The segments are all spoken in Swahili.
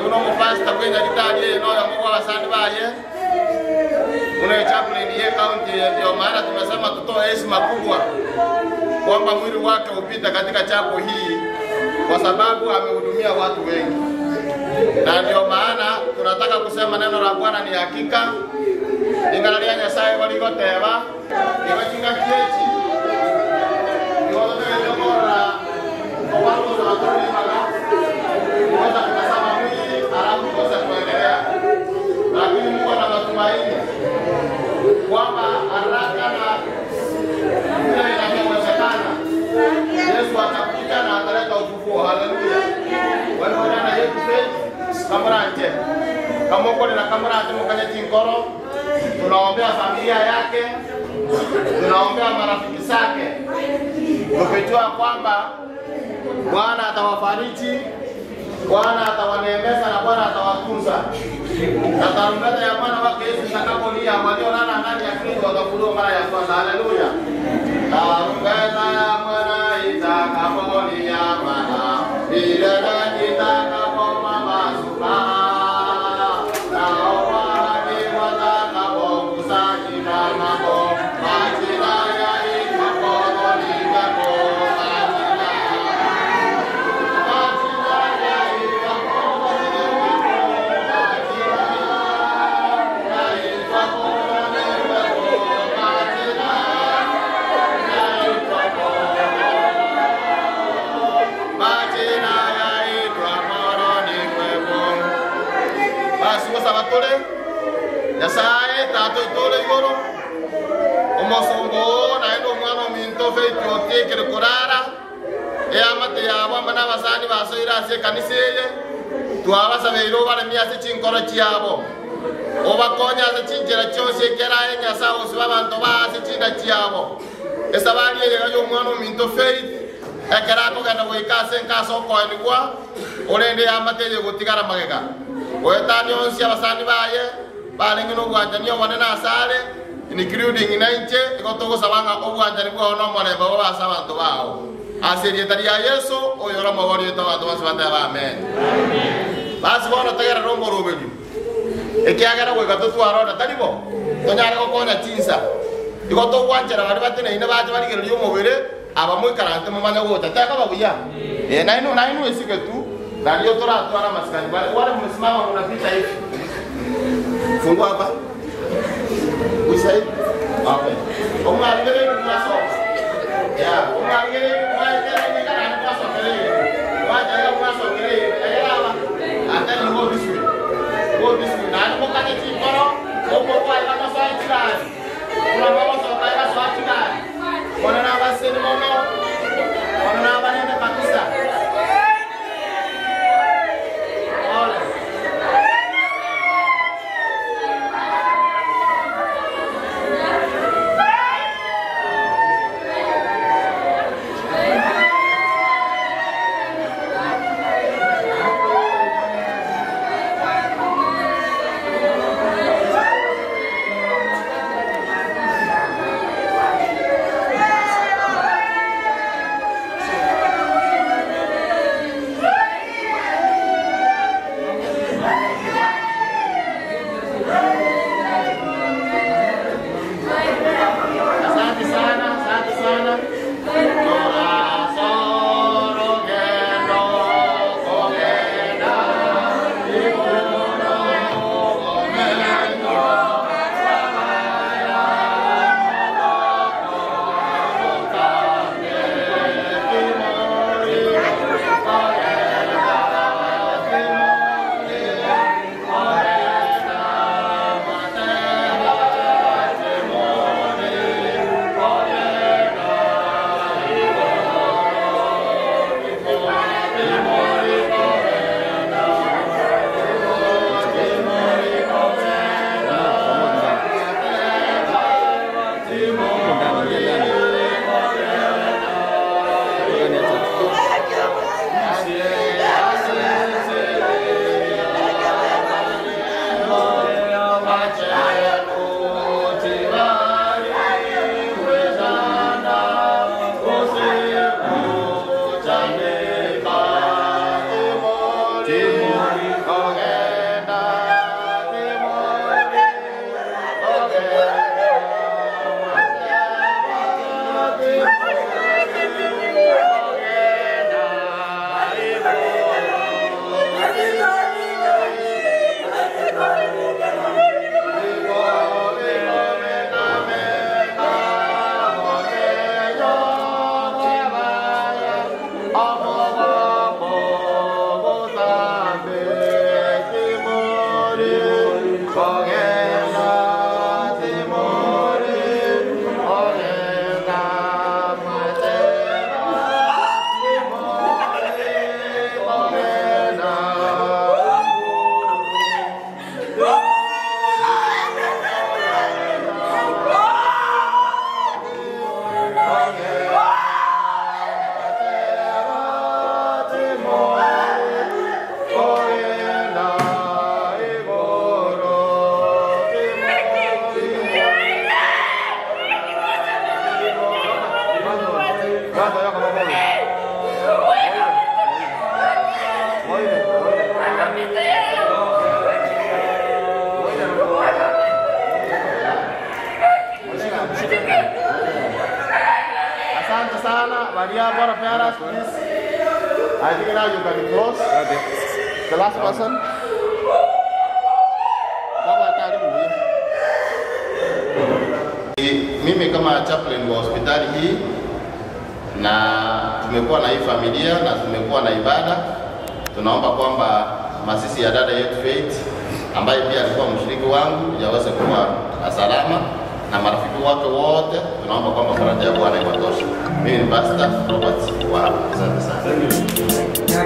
uno mupasta kwenye litaje no ya mwa wasani baye. Una chaplain ye county ndio maana tumesema tutoe heshima kubwa kwamba mwili wake upita katika chapo hii kwa sababu amehudumia watu wengi. Na ndio maana tunataka kusema neno la Bwana ni hakika. Ingalalia Nyasaye waligoteba ibachinga kiechi niwototele bora owango za watoni maga kuweza kutazama mwili alafu kuweza kuendelea. Lakini Mungu ana matumaini kwamba haraka na vile inavyowezekana Yesu atakuja na ataleta ufufuo. Haleluya. Wanaona Yesu kamranje kama uko na kamranje mkanye tinkoro. Tunaombea familia yake, tunaombea marafiki zake, tukijua kwamba Bwana atawafariji, Bwana atawaneemesha na Bwana atawatunza. Na tarumbeta ya Bwana wake Yesu itakapolia, waliolala ndani ya Kristo watafufuliwa mara ya kwanza. Haleluya. Tarumbeta ya Bwana itakapolia, Bwana milele itakapoma masuka. Nyasaye tato itole yoro omosongo na endo mwana minto feito otekere korara amate yabo mana basani basoira ase kaniseye twabasa beiro bare miase chinkoro chiabo obakonya ase chinjera cyose keraye Nyasaye osiba abantu base chinda chiabo esabari yega yo mwana minto feito ekerako gana goikase nkaso koenigwa orende amate ye gotigara magega oetani onsi abasani baye balengino bwanjani obonena asale including nainche ikotogo sabanga obwanjani bwa ono moremba babasa abantu bawo aserietari ya Yesu oyora mabori etabantu basibate amen basi bona tegera rombo robeli ekiagera gwe gatotu arona talibo tonyare gokona tinsa ikoto bwanjara bari batene ine baje barigero lyo mubere abamwikarante mu manya gota taka babuya nainu esike tu ndio toratwara maskani wale mmesimama mnapita hivi. Fungua hapa. Usaid. Okay. Umangele kunaso. Ya, umangele kunaso kana kunaso kile. Wacha kunaso kile. Elewa. Hata ni go this way. Go this way. Na hapo kati chikoro, hapo kwa kama sawa chikani. Kuna mama sawa kama sawa chikani. Wana na basi ni mono. Wana na bani na Pakistan. Maria, Bora Peras, please. I think now you can close. The last person. Mimi kama chaplain wa hospitali hii na tumekuwa na hii familia na tumekuwa na ibada, tunaomba kwamba masisi ya dada yetu Faith ambaye pia alikuwa mshiriki wangu yaweze kuwa salama na marafiki wake wote, tunaomba kwamba faraja ya Bwana iwatoshe. Mimi ni Pastor Robert wa asante sana.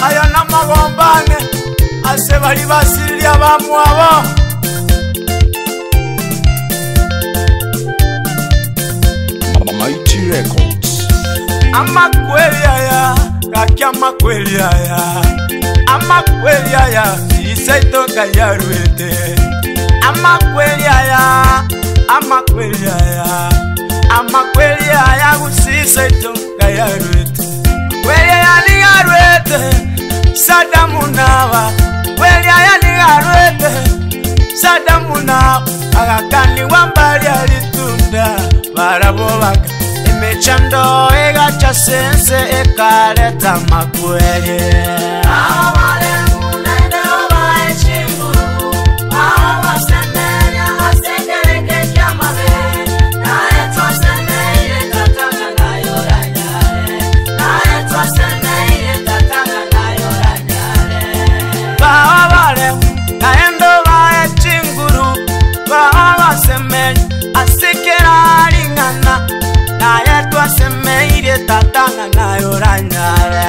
Aya namagombane ase bali basiria bamwabo Mighty Records. amakweli aya kaki amakweli aya amakweli aya isaitoka yarwete amakweli aya amakweli aya amakweli aya gusisaitoka yarwete kweli yani yarwete Sadamu nawa kweli aya ni yarwete Sadamu nawa agakani wambali alitunda barabobaka emechando egacha sense ekaleta makweli awale munende obae chinguru awa semeria asekereke kiamabe naeto semeire tatanga na yoranyare naeto semeire tatanga na yoranyare awale naendo obae chinguru awa semeria asekerari ngana naye twasemeire tatanga nayo ranyare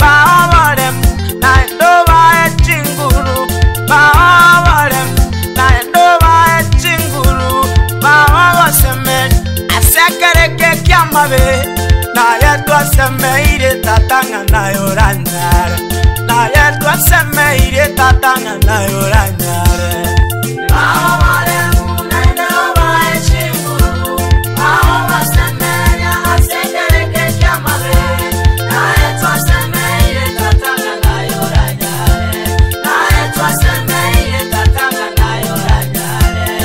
baobarem naye ndobae chinguru baobarem naye ndobae chinguru baobasemeire asekereke kiamabe naye twasemeire tatanga nayo ranyare naye twasemeire tatanga nayo ranyare baobarem naye ndobae chinguru baobasemeire asekereke kiamabe naye twasemeire tatanga nayo ranyare naye twasemeire tatanga nayo ranyare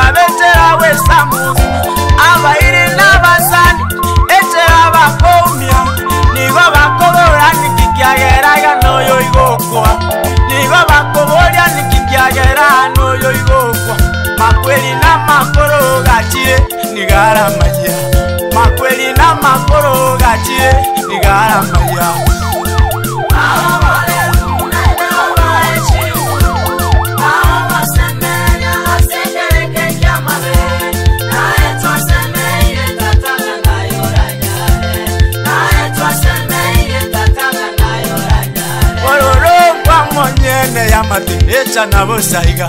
abetera wesamu abairi n'abasani etera bakomya nigo bakobora nikikyageraga noyo igokwa nigo bakoborya nikikyagera noyo igokwa makweli na makoro gachire nigaramaya makweli na makoro gachire nigaramaya monyene ya matecha na bosaiga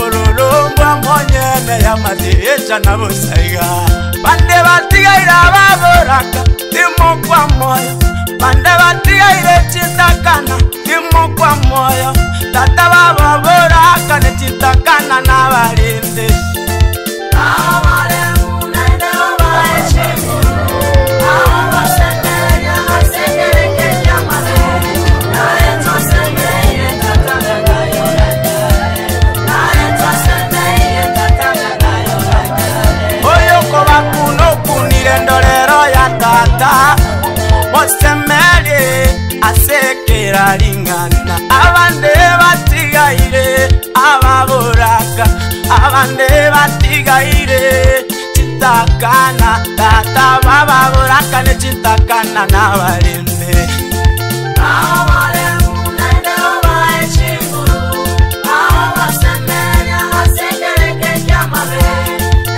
orolomba monyene ya matecha na bosaiga bande batigaira baboraka timo kwa moyo bande batigaire chitakana timo kwa moyo tata baboraka ne chitakana na balinde awale munende obae chinguru awasemeria asekereke kiamabe naye twasemeire tatanga nayo ranyare naye twasemeire tatanga nayo ranyare oyo koba kuno kunire ndorero ya tata mosemerie asekera lingana abande batigaire ababoraka abande batigaire chitakana tata baboraka ne chitakana na balinde awale munende obae chinguru awasemeria asekereke kiamabe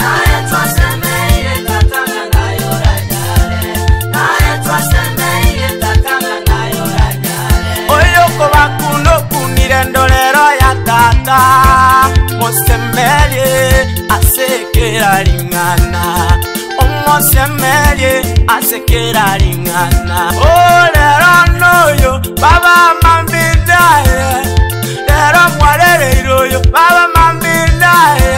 naye twasemeire tatanga nayo ranyare naye twasemeire tatanga nayo ranyare oyo koba kuno kunire ndorero ya tata mosemerie asekera lingana omosemerie asekera lingana olero noyo baba mami naye lero mwarere iroyo baba mami naye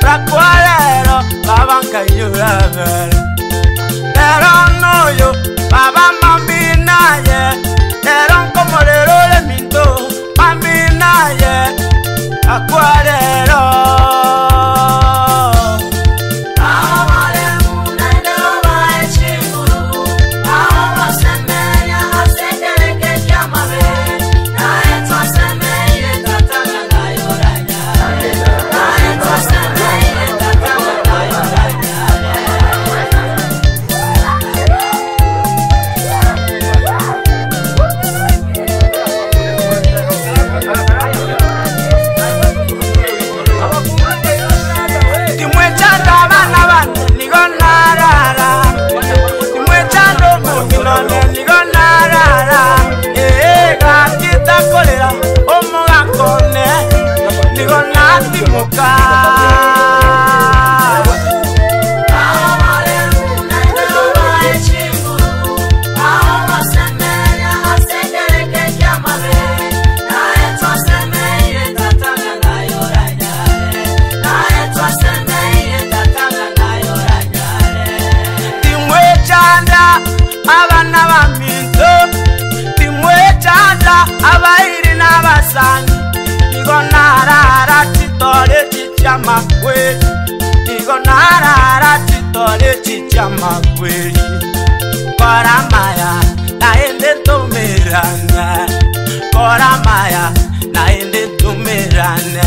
rakwalero baba nkayurabere lero noyo baba mami naye lero nkomorero le minto mami naye akwalero Koramaya naende tumirana Koramaya naende tumirana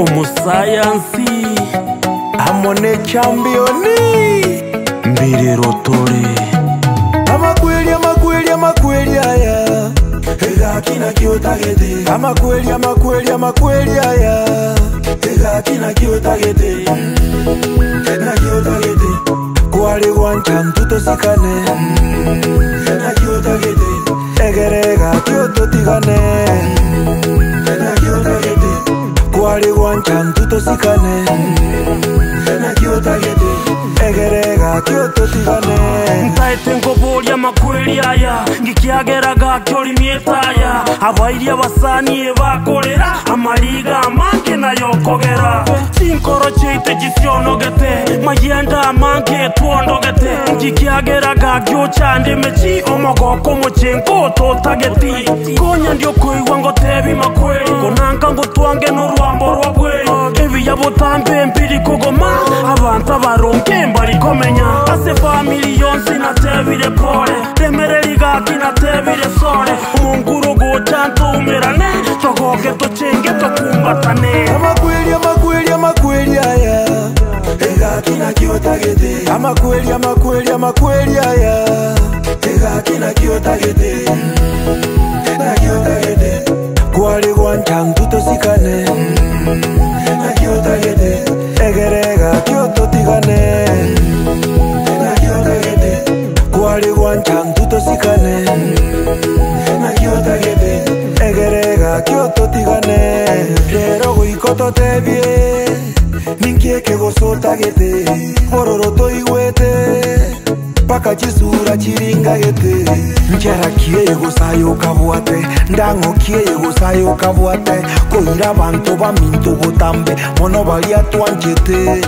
Omusayansi amone championi mbiri rotore amakweli aya ega kina kiotagete amakweli aya ega kina kiotagete na kiotagete kwali wanchan tutosikane na kiotagete egerega kiototigane na kiotagete kwali wanchan tutosikane na kiotagete egerega kiototigane ntaite ngoboria makweli aya ngikiageraga kyoli mietaya abairi abasani bakorera amaliga manke nayokogera sinkoro cheite gisionogete mayenda manke twondogete ngikiageraga kyochande mechi omogoko mochenko totageti konya ndio koigwa ngotebi makweli konanka ngotwange n'urwambo rwabwe ebiya botambe mpiri kogoma abantu baronke mbari komenya ase family yonsi na tebire pole temereri gaki na tebire sore umunguru gotanto umerane togoke tochenge tokumbatane amakweli aya ega kina kiotagete amakweli aya ega kina kiotagete na kiotagete kwali wanchan tutosikane na kiotagete egerega kiototigane na kiotagete kwali wanchan tutosikane na kiotagete egerega kiototigane lero goikototebie ninkieke gosotagete bororo toigwete paka chisura chiringagete ncherakie gusayo kabwate ndangokie gusayo kabwate koira abantu baminto botambe mono balia twanjete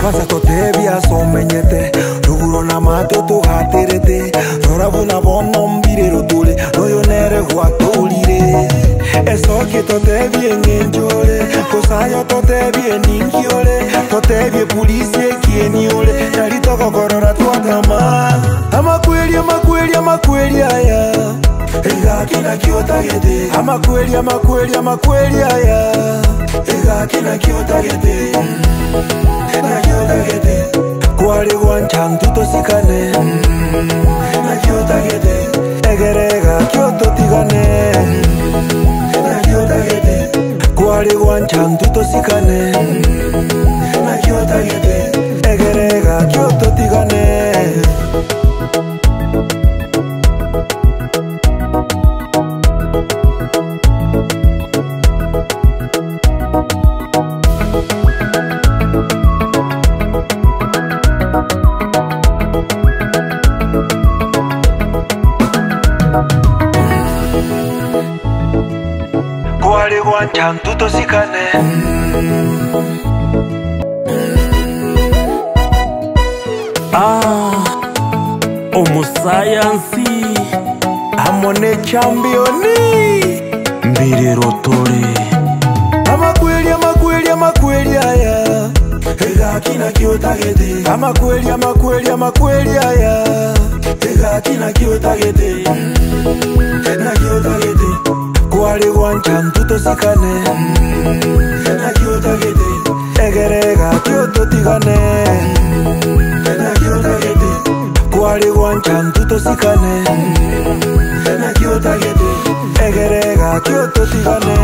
kwasa totebia somenyete ruguro na mato tugaterete rorabuna bono mbire rutule noyo nere gwatulire esoke totebie ngenjole kosayo totebie ningiole totebie polisi amakweli aya ega kina kiotagete amakweli aya ega kina kiotagete na kiotagete kwali wanchang tutosikane na kiotagete egerega kiototigane na kiotagete kwali wanchang tutosikane na kiotagete egerega kiototigane kwali wanchang tutosikane Omusayansi amone championi mbiri rotore amakweli aya ega kina kiotagete amakweli aya ega kina kiotagete na kiotagete kwali wanchang tutosikane na kiotagete egerega kiototigane na kiotagete kwali wanchang tutosikane na kiotagete egerega kiototigane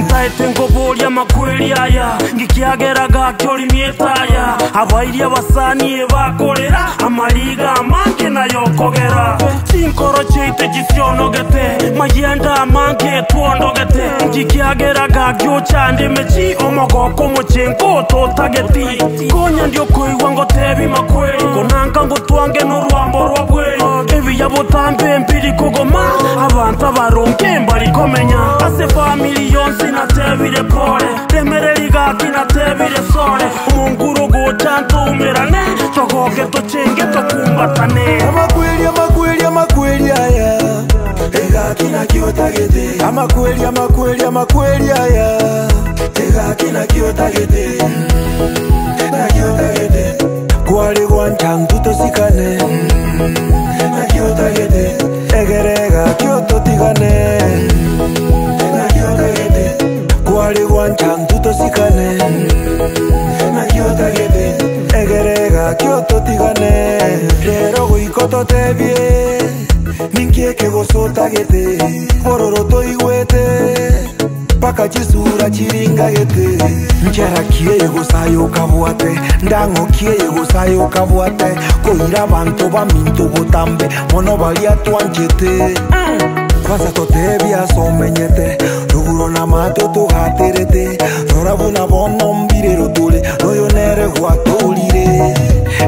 ntaete ngoboria makweli aya ngikiageraga kyolimietaya abairi abasani bakorera amaliga amanke nayokogera chinkoro cheite gisionogete mayenda amanke twondogete ngikiageraga gyochande mechi omogoko mochenko totageti konya ndio koigwa ngotebi makweli konanga ngotwange n'urwambo rwabweli ebiya botambe mpiri kogoma abantu abaronke mbalikomenya ase family yonsi natebire pole temereriga kinatebire sole umunguro gotanto umerane togoke tochenge tokumbatane amakweli aya ega kina kiotagete amakweli aya ega kina kiotagete na kiotagete kwali wanchang tutosikane na kiotagete egerega kiototigane na kiotagete kwali wanchang tutosikane na kiotagete egerega kiototigane rero goikototebie ninkieke gosotagete bororo toigwete paka chisura chiringagete ncharakie yegosayo kabwate ndangokie yegosayo kabwate koira bantu bamintu botambe mono balia twanchete kwanza totebia somenyete ruguro na mato tugaterete rorabuna bono mbire rotule noyo nere gwatulire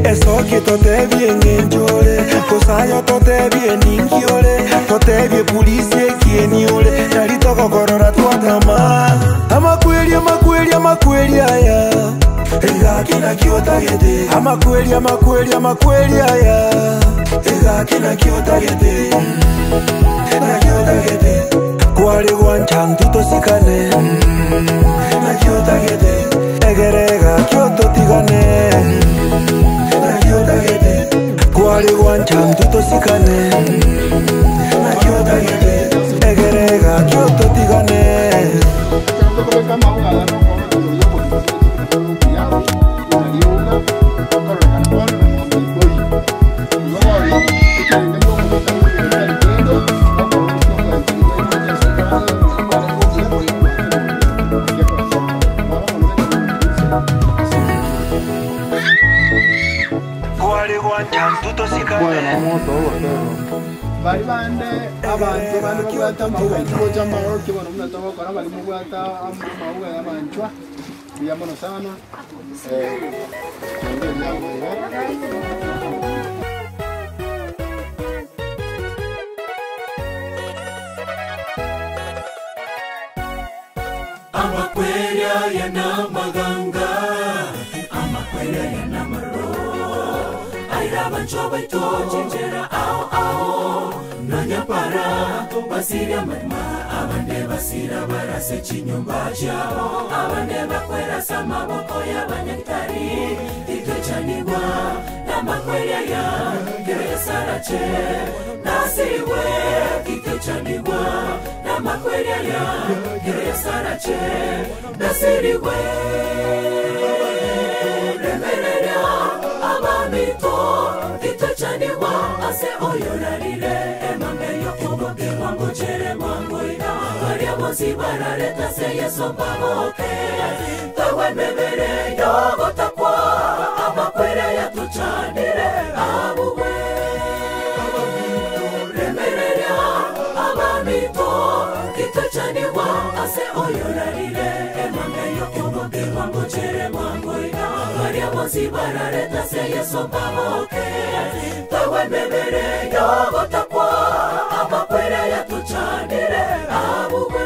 esoke totebie ngenjole kosayo totebie ningiole totebie polisi ekieniole nalitokogorora twatama amakweli aya ega kina kiotagete amakweli aya ega kina kiotagete na kiotagete kwali wanchang tutosikane na kiotagete egerega kiototigane na kiotagete kwali wanchang tutosikane na kiotagete egerega kiototigane bari bande abantu bari kubata mawe kibo jamaro kibona umuntu abakora bari mu gwata mawe y'abanchwa biyamono sana amakweli yana maganga amakweli yana maro airabanchwa baitochenjera ao nanyapara basira matma abande basira barase chinyumba chao abande bakwera samaboko y'abanyagitari itochanigwa amakweria ya Geresarache Nasiwe kitechanigwa Namakweria ya Geresarache Nasiriwe Remereria Abamito kitechanigwa Ase oyorarire Emangeyo kuboke wango chere mangoida Varia bozi barareta se yeso pamoke Tawe memere yogo takwa Amakwere ya tuchanire abuwe Remereria abamito Kitechaniwa ase oyorarire Emangeyo kuboke wango chere mangoida Varia bozi barareta se yeso pamoke Tawe memere yogo takwa Amakwere ya tuchanire abuwe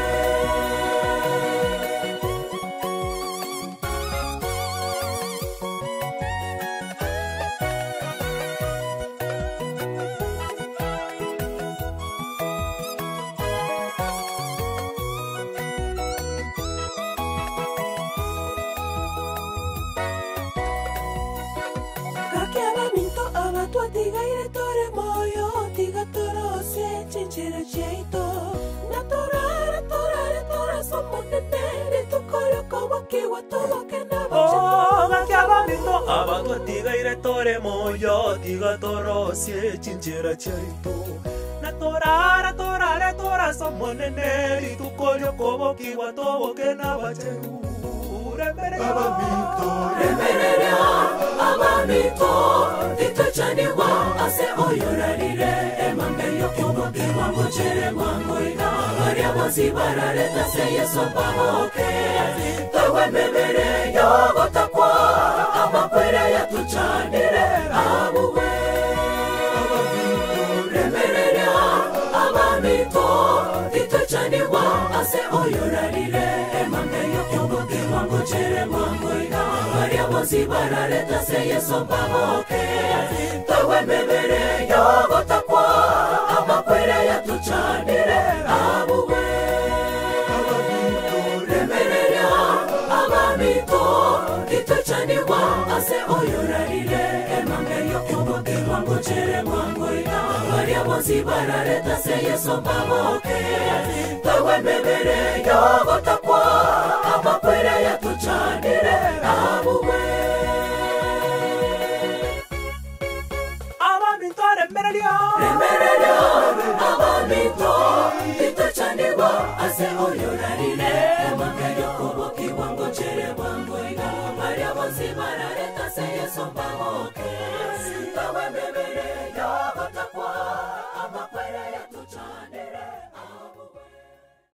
Tigaire tore moyo, tiga toro se chinchera cheito. Na torare, somo nenere, tu koro como que guatoba que na Oh, gakiaba mito, abatua tigaire tore moyo, tiga toro se chinchera cheito. Na torare, somo nenere, tu koro como que guatoba que na bacheru. Remereria, abamito, Kitechaniwa, ase oyorarire, Emangeyo kuboke wango chere mangoida, Varia bozi barareta se yeso pamoke, Tawe memere yogo takwa, Amakwere ya tuchanire abuwe. Remereria, abamito, Kitechaniwa, ase oyorarire, Emangeyo kuboke wango chere mangoida, Varia bozi barareta se yeso pamoke, Tawe memere yogo takwa, Amakwere ya tuchanire abuwe. Remereria abamito, Kitechaniwa, ase oyorarire, Emangeyo kuboke wango chere mangoida, Varia bozi barareta se yeso pamoke, Tawe memere yogo takwa, Amakwere ya tuchanire abuwe. Remereria abamito, Kitechaniwa, ase oyorarire,